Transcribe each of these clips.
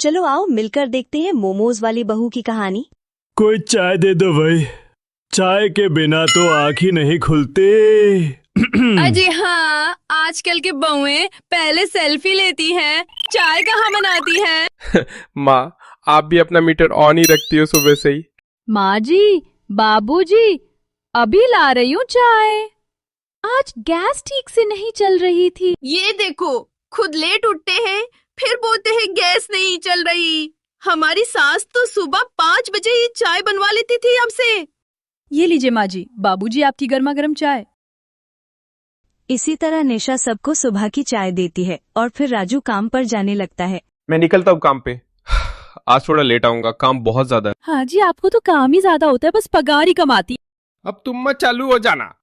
चलो आओ मिलकर देखते हैं मोमोज वाली बहू की कहानी। कोई चाय दे दो भाई, चाय के बिना तो आँख ही नहीं खुलते। अजी हाँ, आजकल के बहुएं पहले सेल्फी लेती हैं, चाय कहाँ बनाती हैं। माँ, आप भी अपना मीटर ऑन ही रखती हो सुबह से ही। माँ जी, बाबूजी, अभी ला रही हूँ चाय। आज गैस ठीक से नहीं चल रही थी। ये देखो, खुद लेट उठते हैं, फिर बोलते हैं गैस नहीं चल रही। हमारी सास तो सुबह 5 बजे ही चाय बनवा लेती थी हमसे। ये लीजिए माँ जी, बाबूजी आपकी गर्मा गर्म चाय। इसी तरह निशा सबको सुबह की चाय देती है और फिर राजू काम पर जाने लगता है। मैं निकलता हूँ काम पे, आज थोड़ा लेट आऊंगा, काम बहुत ज्यादा है। हाँ जी, आपको तो काम ही ज्यादा होता है, बस पगार ही कम आती। अब तुम मत चालू हो जाना।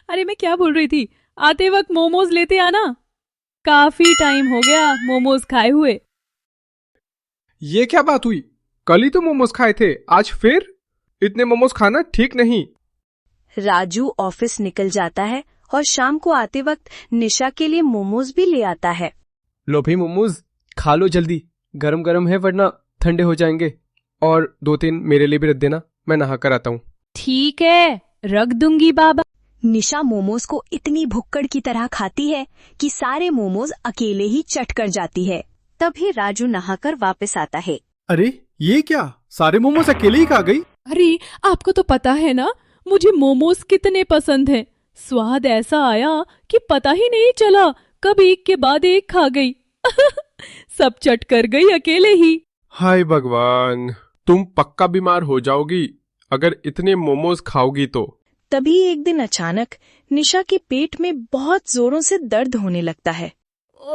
अरे मैं क्या बोल रही थी, आते वक्त मोमोज लेते आना, काफी टाइम हो गया मोमोज खाए हुए। ये क्या बात हुई, कल ही तो मोमोज खाए थे, आज फिर? इतने मोमोज खाना ठीक नहीं। राजू ऑफिस निकल जाता है और शाम को आते वक्त निशा के लिए मोमोज भी ले आता है। लो भाई मोमोज, खा लो जल्दी, गरम गरम है वरना ठंडे हो जाएंगे। और 2-3 मेरे लिए भी रख देना, मैं नहा कर आता हूँ। ठीक है, रख दूंगी बाबा। निशा मोमोज को इतनी भुक्कड़ की तरह खाती है कि सारे मोमोज अकेले ही चट कर जाती है। तभी राजू नहाकर वापस आता है। अरे ये क्या, सारे मोमोज अकेले ही खा गई? अरे आपको तो पता है ना, मुझे मोमोज कितने पसंद हैं। स्वाद ऐसा आया कि पता ही नहीं चला, कब एक के बाद एक खा गई। सब चट कर गई अकेले ही। हाय भगवान, तुम पक्का बीमार हो जाओगी अगर इतने मोमोज खाओगी तो। तभी एक दिन अचानक निशा के पेट में बहुत जोरों से दर्द होने लगता है।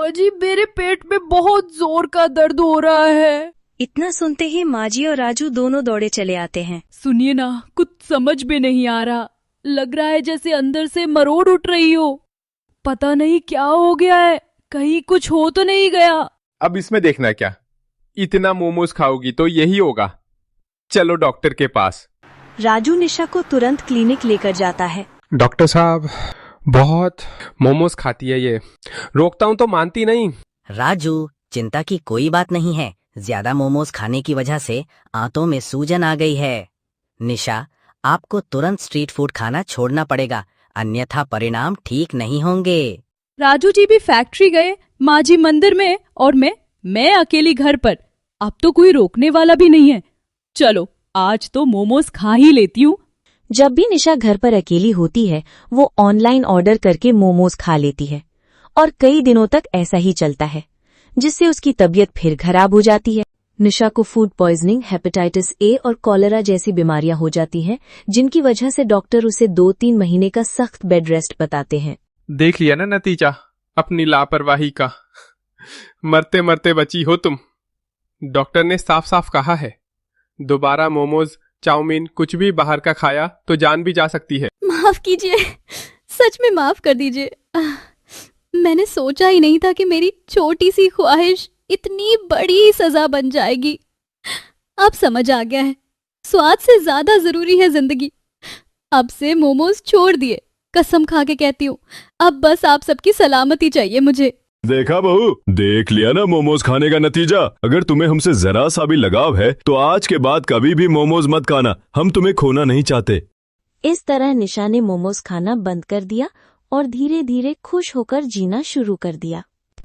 जी, मेरे पेट में बहुत जोर का दर्द हो रहा है। इतना सुनते ही माजी और राजू दोनों दौड़े चले आते हैं। सुनिए ना, कुछ समझ में नहीं आ रहा, लग रहा है जैसे अंदर से मरोड़ उठ रही हो। पता नहीं क्या हो गया है, कहीं कुछ हो तो नहीं गया। अब इसमें देखना क्या, इतना मोमोज खाओगी तो यही होगा। चलो डॉक्टर के पास। राजू निशा को तुरंत क्लिनिक लेकर जाता है। डॉक्टर साहब, बहुत मोमोज खाती है ये, रोकता हूँ तो मानती नहीं। राजू, चिंता की कोई बात नहीं है, ज्यादा मोमोज खाने की वजह से आंतों में सूजन आ गई है। निशा, आपको तुरंत स्ट्रीट फूड खाना छोड़ना पड़ेगा, अन्यथा परिणाम ठीक नहीं होंगे। राजू जी भी फैक्ट्री गए, माँ जी मंदिर में, और मैं अकेली घर पर। अब तो कोई रोकने वाला भी नहीं है। चलो आज तो मोमोज खा ही लेती हूँ। जब भी निशा घर पर अकेली होती है, वो ऑनलाइन ऑर्डर करके मोमोज खा लेती है और कई दिनों तक ऐसा ही चलता है, जिससे उसकी तबीयत फिर खराब हो जाती है। निशा को फूड पॉइजनिंग, हेपेटाइटिस ए और कॉलेरा जैसी बीमारियां हो जाती हैं, जिनकी वजह से डॉक्टर उसे 2-3 महीने का सख्त बेड रेस्ट बताते हैं। देख लिया ना नतीजा अपनी लापरवाही का, मरते मरते बची हो तुम। डॉक्टर ने साफ साफ कहा है, दोबारा मोमोज, चाउमीन कुछ भी बाहर का खाया तो जान भी जा सकती है। माफ कीजिए, सच में माफ कर दीजिए। मैंने सोचा ही नहीं था कि मेरी छोटी सी ख्वाहिश इतनी बड़ी सजा बन जाएगी। अब समझ आ गया है, स्वाद से ज्यादा जरूरी है जिंदगी। अब से मोमोज छोड़ दिए, कसम खा के कहती हूँ। अब बस आप सबकी सलामती चाहिए मुझे। देखा बहू, देख लिया ना मोमोज खाने का नतीजा। अगर तुम्हें हमसे जरा सा भी लगाव है तो आज के बाद कभी भी मोमोज मत खाना, हम तुम्हें खोना नहीं चाहते। इस तरह निशा ने मोमोज खाना बंद कर दिया और धीरे धीरे खुश होकर जीना शुरू कर दिया।